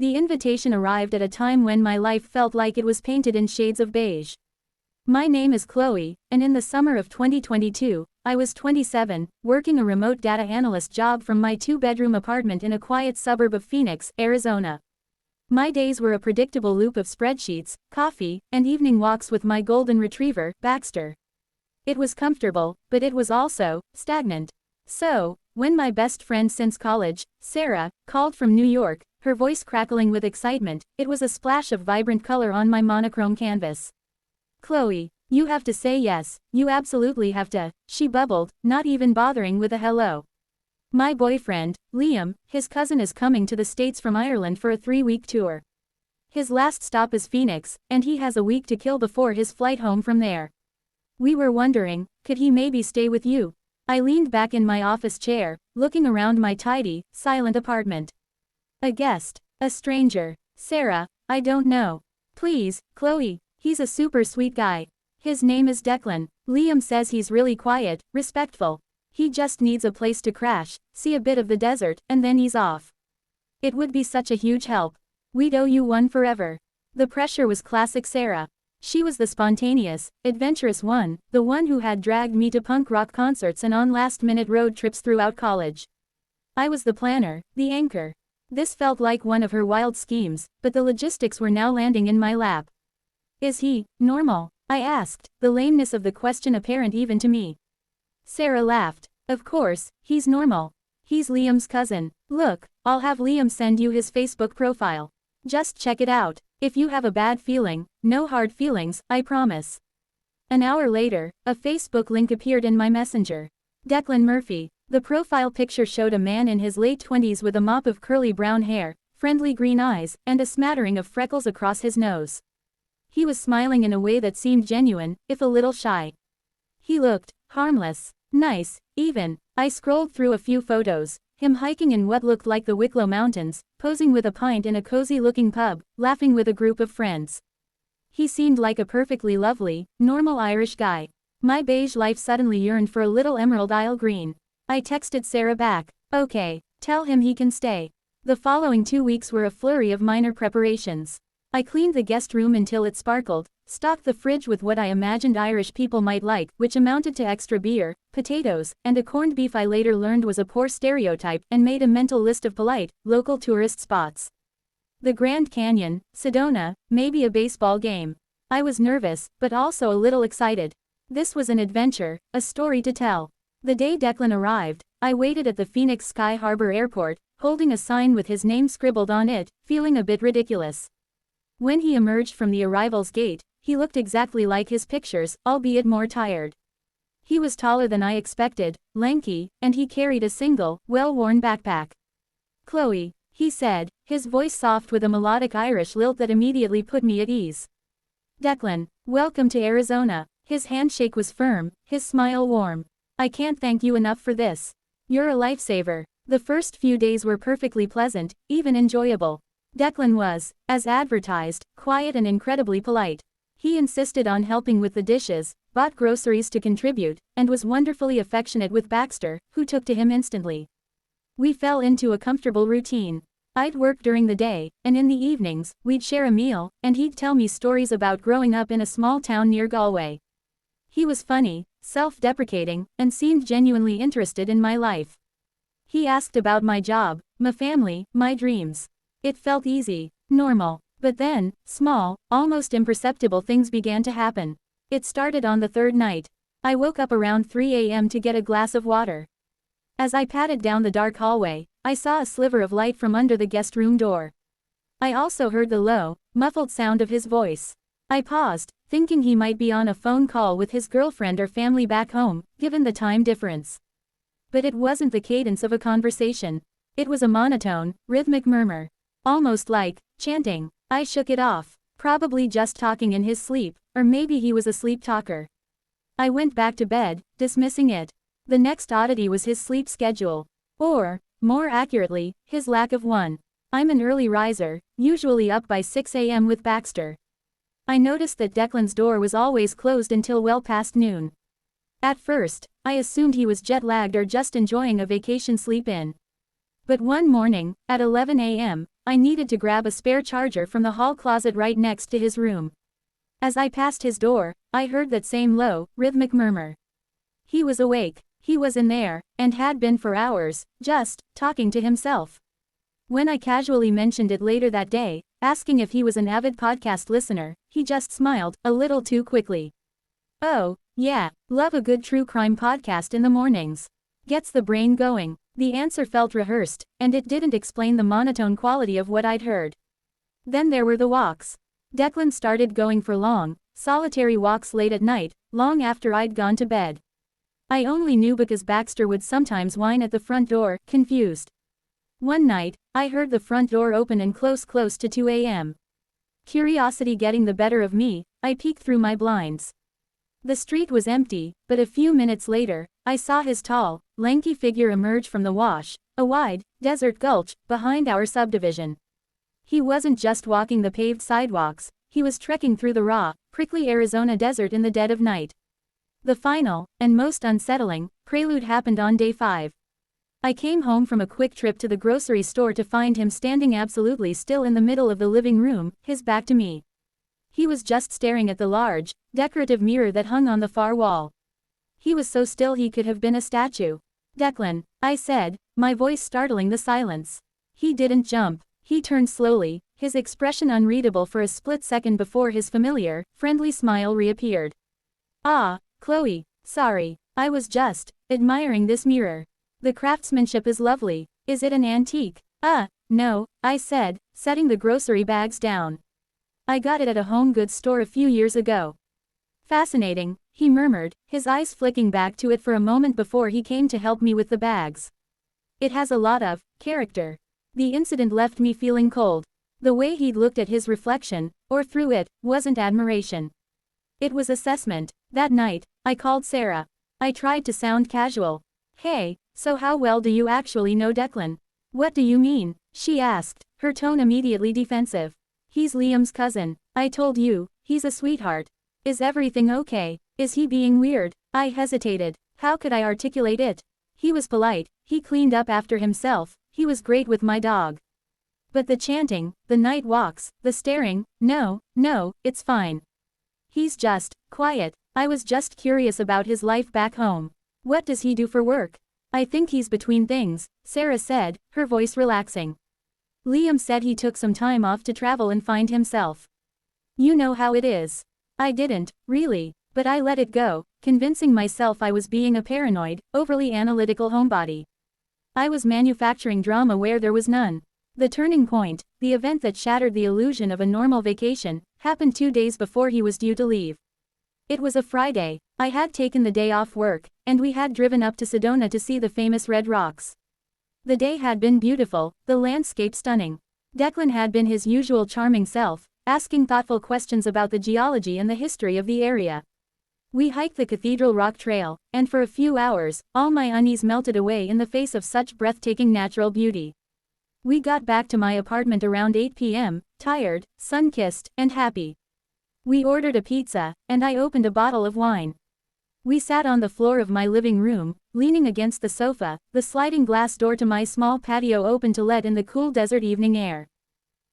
The invitation arrived at a time when my life felt like it was painted in shades of beige. My name is Chloe, and in the summer of 2022, I was 27, working a remote data analyst job from my two-bedroom apartment in a quiet suburb of Phoenix, Arizona. My days were a predictable loop of spreadsheets, coffee, and evening walks with my golden retriever, Baxter. It was comfortable, but it was also stagnant. So, when my best friend since college, Sarah, called from New York, her voice crackling with excitement, it was a splash of vibrant color on my monochrome canvas. "Chloe, you have to say yes, you absolutely have to," she bubbled, not even bothering with a hello. "My boyfriend, Liam, his cousin is coming to the States from Ireland for a 3-week tour. His last stop is Phoenix, and he has a week to kill before his flight home from there. We were wondering, could he maybe stay with you?" I leaned back in my office chair, looking around my tidy, silent apartment. A guest, a stranger, Sarah, I don't know. "Please, Chloe, he's a super sweet guy. His name is Declan. Liam says he's really quiet, respectful. He just needs a place to crash, see a bit of the desert, and then he's off. It would be such a huge help. We'd owe you one forever." The pressure was classic Sarah. She was the spontaneous, adventurous one, the one who had dragged me to punk rock concerts and on last-minute road trips throughout college. I was the planner, the anchor. This felt like one of her wild schemes, but the logistics were now landing in my lap. "Is he normal?" I asked, the lameness of the question apparent even to me. Sarah laughed. "Of course, he's normal. He's Liam's cousin. Look, I'll have Liam send you his Facebook profile. Just check it out. If you have a bad feeling, no hard feelings, I promise." An hour later, a Facebook link appeared in my messenger. Declan Murphy. The profile picture showed a man in his late 20s with a mop of curly brown hair, friendly green eyes, and a smattering of freckles across his nose. He was smiling in a way that seemed genuine, if a little shy. He looked harmless, nice, even. I scrolled through a few photos, him hiking in what looked like the Wicklow Mountains, posing with a pint in a cozy-looking pub, laughing with a group of friends. He seemed like a perfectly lovely, normal Irish guy. My beige life suddenly yearned for a little Emerald Isle green. I texted Sarah back. "Okay, tell him he can stay." The following 2 weeks were a flurry of minor preparations. I cleaned the guest room until it sparkled, stocked the fridge with what I imagined Irish people might like, which amounted to extra beer, potatoes, and a corned beef I later learned was a poor stereotype, and made a mental list of polite, local tourist spots. The Grand Canyon, Sedona, maybe a baseball game. I was nervous, but also a little excited. This was an adventure, a story to tell. The day Declan arrived, I waited at the Phoenix Sky Harbor Airport, holding a sign with his name scribbled on it, feeling a bit ridiculous. When he emerged from the arrivals gate, he looked exactly like his pictures, albeit more tired. He was taller than I expected, lanky, and he carried a single, well-worn backpack. "Chloe," he said, his voice soft with a melodic Irish lilt that immediately put me at ease. "Declan, welcome to Arizona." His handshake was firm, his smile warm. "I can't thank you enough for this. You're a lifesaver." The first few days were perfectly pleasant, even enjoyable. Declan was, as advertised, quiet and incredibly polite. He insisted on helping with the dishes, bought groceries to contribute, and was wonderfully affectionate with Baxter, who took to him instantly. We fell into a comfortable routine. I'd work during the day, and in the evenings, we'd share a meal, and he'd tell me stories about growing up in a small town near Galway. He was funny, self-deprecating, and seemed genuinely interested in my life. He asked about my job, my family, my dreams. It felt easy, normal. But then, small, almost imperceptible things began to happen. It started on the third night. I woke up around 3 a.m. to get a glass of water. As I padded down the dark hallway, I saw a sliver of light from under the guest room door. I also heard the low, muffled sound of his voice. I paused, thinking he might be on a phone call with his girlfriend or family back home, given the time difference. But it wasn't the cadence of a conversation. It was a monotone, rhythmic murmur. Almost like chanting. I shook it off. Probably just talking in his sleep, or maybe he was a sleep talker. I went back to bed, dismissing it. The next oddity was his sleep schedule. Or, more accurately, his lack of one. I'm an early riser, usually up by 6 a.m. with Baxter. I noticed that Declan's door was always closed until well past noon. At first, I assumed he was jet-lagged or just enjoying a vacation sleep-in. But one morning, at 11 a.m., I needed to grab a spare charger from the hall closet right next to his room. As I passed his door, I heard that same low, rhythmic murmur. He was awake. He was in there, and had been for hours, just talking to himself. When I casually mentioned it later that day, asking if he was an avid podcast listener, he just smiled, a little too quickly. Oh, yeah, love a good true crime podcast in the mornings. Gets the brain going. The answer felt rehearsed, and it didn't explain the monotone quality of what I'd heard. Then there were the walks. Declan started going for long, solitary walks late at night, long after I'd gone to bed. I only knew because Baxter would sometimes whine at the front door, confused. One night, I heard the front door open and close to 2 a.m. Curiosity getting the better of me, I peeked through my blinds. The street was empty, but a few minutes later, I saw his tall, lanky figure emerge from the wash, a wide, desert gulch, behind our subdivision. He wasn't just walking the paved sidewalks, he was trekking through the raw, prickly Arizona desert in the dead of night. The final, and most unsettling, prelude happened on day 5. I came home from a quick trip to the grocery store to find him standing absolutely still in the middle of the living room, his back to me. He was just staring at the large, decorative mirror that hung on the far wall. He was so still he could have been a statue. "Declan," I said, my voice startling the silence. He didn't jump. He turned slowly, his expression unreadable for a split second before his familiar, friendly smile reappeared. "Ah, Chloe, sorry, I was just admiring this mirror. The craftsmanship is lovely. Is it an antique?" No," I said, setting the grocery bags down. "I got it at a home goods store a few years ago." "Fascinating," he murmured, his eyes flicking back to it for a moment before he came to help me with the bags. "It has a lot of character." The incident left me feeling cold. The way he'd looked at his reflection, or through it, wasn't admiration. It was assessment. That night, I called Sarah. I tried to sound casual. "Hey, so how well do you actually know Declan?" "What do you mean?" she asked, her tone immediately defensive. "He's Liam's cousin. I told you, he's a sweetheart. Is everything okay? Is he being weird?" I hesitated. How could I articulate it? He was polite, he cleaned up after himself, he was great with my dog. But the chanting, the night walks, the staring, no, it's fine. He's just quiet. I was just curious about his life back home. "What does he do for work?" "I think he's between things," Sarah said, her voice relaxing. "Liam said he took some time off to travel and find himself. You know how it is." I didn't, really, but I let it go, convincing myself I was being a paranoid, overly analytical homebody. I was manufacturing drama where there was none. The turning point, the event that shattered the illusion of a normal vacation, happened 2 days before he was due to leave. It was a Friday. I had taken the day off work, and we had driven up to Sedona to see the famous Red Rocks. The day had been beautiful, the landscape stunning. Declan had been his usual charming self, asking thoughtful questions about the geology and the history of the area. We hiked the Cathedral Rock Trail, and for a few hours, all my unease melted away in the face of such breathtaking natural beauty. We got back to my apartment around 8 p.m., tired, sun-kissed, and happy. We ordered a pizza, and I opened a bottle of wine. We sat on the floor of my living room, leaning against the sofa, the sliding glass door to my small patio open to let in the cool desert evening air.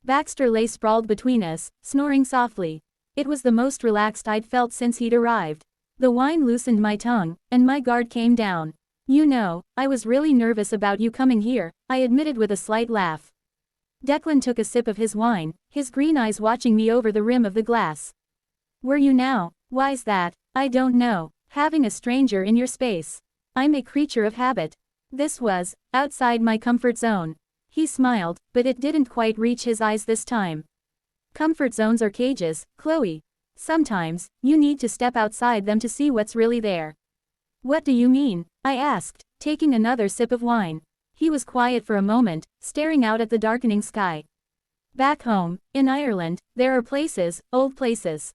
Baxter lay sprawled between us, snoring softly. It was the most relaxed I'd felt since he'd arrived. The wine loosened my tongue, and my guard came down. "You know, I was really nervous about you coming here," I admitted with a slight laugh. Declan took a sip of his wine, his green eyes watching me over the rim of the glass. "Were you now?" "Why's that?" "I don't know. Having a stranger in your space. I'm a creature of habit." This was outside my comfort zone. He smiled, but it didn't quite reach his eyes this time. "Comfort zones are cages, Chloe. Sometimes, you need to step outside them to see what's really there." "What do you mean?" I asked, taking another sip of wine. He was quiet for a moment, staring out at the darkening sky. "Back home, in Ireland, there are places, old places,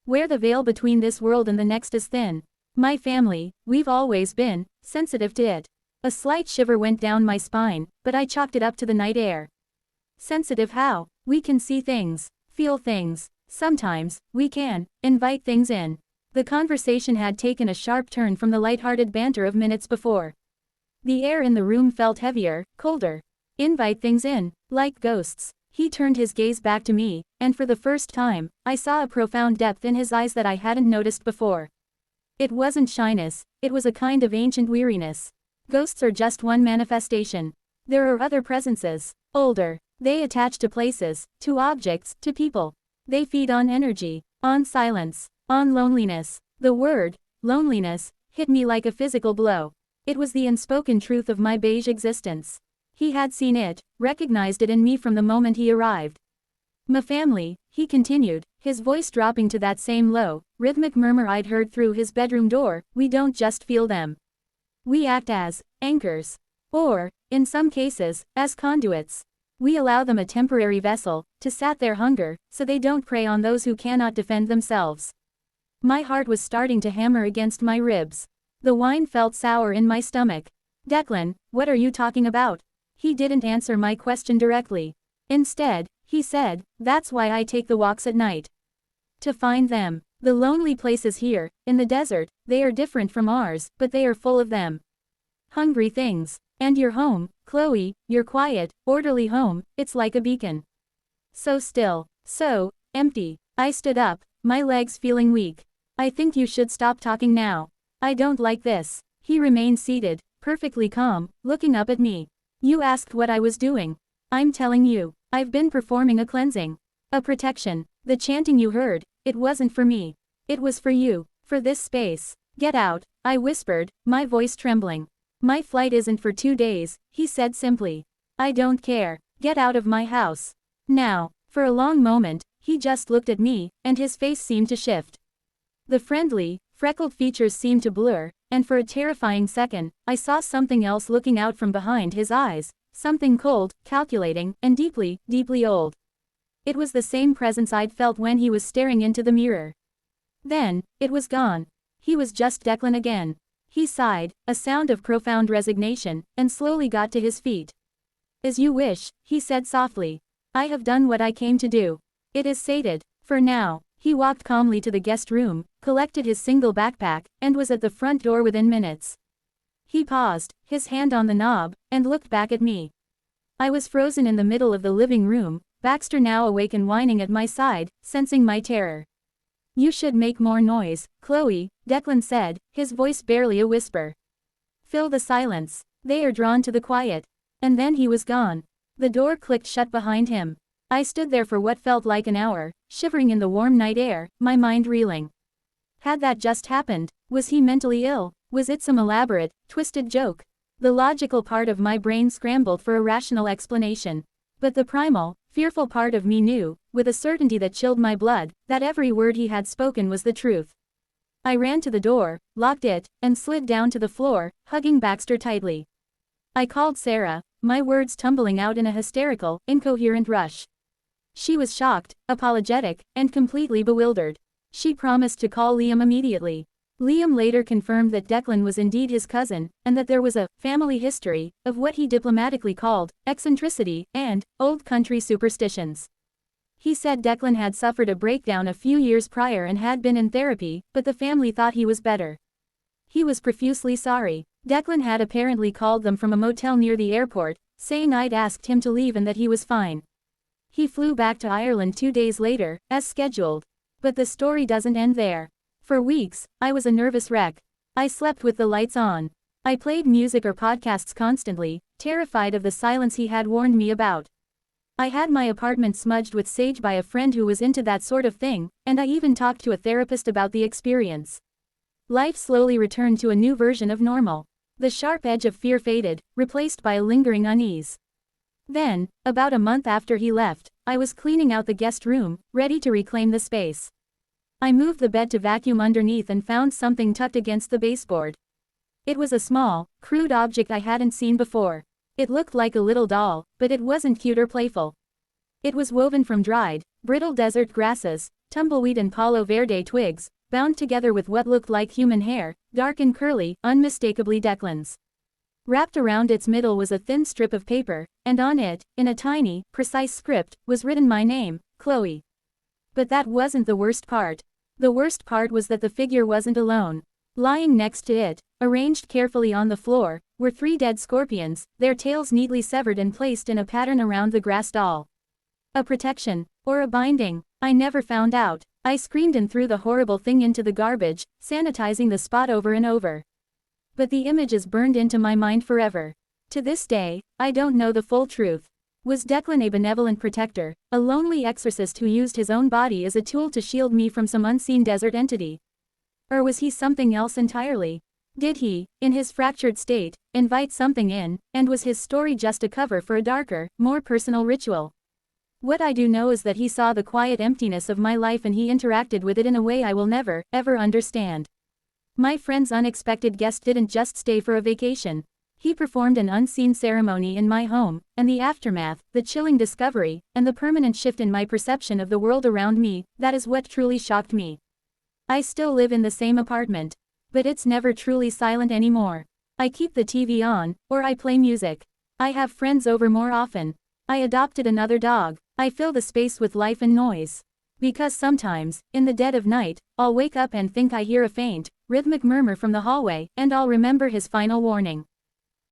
where the veil between this world and the next is thin. My family, we've always been sensitive to it." A slight shiver went down my spine, but I chalked it up to the night air. "Sensitive how?" "We can see things, feel things. Sometimes, we can invite things in." The conversation had taken a sharp turn from the light-hearted banter of minutes before. The air in the room felt heavier, colder. "Invite things in," Like ghosts. He turned his gaze back to me, and for the first time, I saw a profound depth in his eyes that I hadn't noticed before. It wasn't shyness, it was a kind of ancient weariness. Ghosts are just one manifestation. There are other presences. Older. They attach to places, to objects, to people. They feed on energy, on silence, on loneliness. The word, loneliness, hit me like a physical blow. It was the unspoken truth of my beige existence. He had seen it, recognized it in me from the moment he arrived. "My family," he continued, his voice dropping to that same low, rhythmic murmur I'd heard through his bedroom door, "we don't just feel them. We act as anchors. Or, in some cases, as conduits. We allow them a temporary vessel, to sat their hunger, so they don't prey on those who cannot defend themselves." My heart was starting to hammer against my ribs. The wine felt sour in my stomach. "Declan, what are you talking about?" He didn't answer my question directly. Instead, he said, "That's why I take the walks at night. To find them. The lonely places here, in the desert, they are different from ours, but they are full of them. Hungry things. And your home, Chloe, your quiet, orderly home, it's like a beacon. So still. So empty." I stood up, my legs feeling weak. "I think you should stop talking now. I don't like this." He remained seated, perfectly calm, looking up at me. "You asked what I was doing. I'm telling you, I've been performing a cleansing. A protection. The chanting you heard, it wasn't for me. It was for you, for this space. Get out," I whispered, my voice trembling. "My flight isn't for 2 days, he said simply. "I don't care. Get out of my house. Now." For a long moment, he just looked at me, and his face seemed to shift. The friendly, freckled features seemed to blur, and for a terrifying second, I saw something else looking out from behind his eyes, something cold, calculating, and deeply, deeply old. It was the same presence I'd felt when he was staring into the mirror. Then, it was gone. He was just Declan again. He sighed, a sound of profound resignation, and slowly got to his feet. "As you wish," he said softly. "I have done what I came to do. It is sated. For now." He walked calmly to the guest room, collected his single backpack, and was at the front door within minutes. He paused, his hand on the knob, and looked back at me. I was frozen in the middle of the living room, Baxter now awake and whining at my side, sensing my terror. "You should make more noise, Chloe," Declan said, his voice barely a whisper. "Fill the silence. They are drawn to the quiet." And then he was gone. The door clicked shut behind him. I stood there for what felt like an hour, shivering in the warm night air, my mind reeling. Had that just happened? Was he mentally ill? Was it some elaborate, twisted joke? The logical part of my brain scrambled for a rational explanation. But the primal, fearful part of me knew, with a certainty that chilled my blood, that every word he had spoken was the truth. I ran to the door, locked it, and slid down to the floor, hugging Baxter tightly. I called Sarah, my words tumbling out in a hysterical, incoherent rush. She was shocked, apologetic, and completely bewildered. She promised to call Liam immediately. Liam later confirmed that Declan was indeed his cousin, and that there was a family history of what he diplomatically called eccentricity and old country superstitions. He said Declan had suffered a breakdown a few years prior and had been in therapy, but the family thought he was better. He was profusely sorry. Declan had apparently called them from a motel near the airport, saying I'd asked him to leave and that he was fine. He flew back to Ireland 2 days later, as scheduled. But the story doesn't end there. For weeks, I was a nervous wreck. I slept with the lights on. I played music or podcasts constantly, terrified of the silence he had warned me about. I had my apartment smudged with sage by a friend who was into that sort of thing, and I even talked to a therapist about the experience. Life slowly returned to a new version of normal. The sharp edge of fear faded, replaced by a lingering unease. Then, about a month after he left, I was cleaning out the guest room, ready to reclaim the space. I moved the bed to vacuum underneath and found something tucked against the baseboard. It was a small, crude object I hadn't seen before. It looked like a little doll, but it wasn't cute or playful. It was woven from dried, brittle desert grasses, tumbleweed and palo verde twigs, bound together with what looked like human hair, dark and curly, unmistakably Declan's. Wrapped around its middle was a thin strip of paper, and on it, in a tiny, precise script, was written my name, Chloe. But that wasn't the worst part. The worst part was that the figure wasn't alone. Lying next to it, arranged carefully on the floor, were 3 dead scorpions, their tails neatly severed and placed in a pattern around the grass doll. A protection, or a binding, I never found out. I screamed and threw the horrible thing into the garbage, sanitizing the spot over and over. But the image is burned into my mind forever. To this day, I don't know the full truth. Was Declan a benevolent protector, a lonely exorcist who used his own body as a tool to shield me from some unseen desert entity? Or was he something else entirely? Did he, in his fractured state, invite something in, and was his story just a cover for a darker, more personal ritual? What I do know is that he saw the quiet emptiness of my life and he interacted with it in a way I will never, ever understand. My friend's unexpected guest didn't just stay for a vacation. He performed an unseen ceremony in my home, and the aftermath, the chilling discovery, and the permanent shift in my perception of the world around me, that is what truly shocked me. I still live in the same apartment. But it's never truly silent anymore. I keep the TV on, or I play music. I have friends over more often. I adopted another dog. I fill the space with life and noise. Because sometimes, in the dead of night, I'll wake up and think I hear a faint, rhythmic murmur from the hallway, and I'll remember his final warning.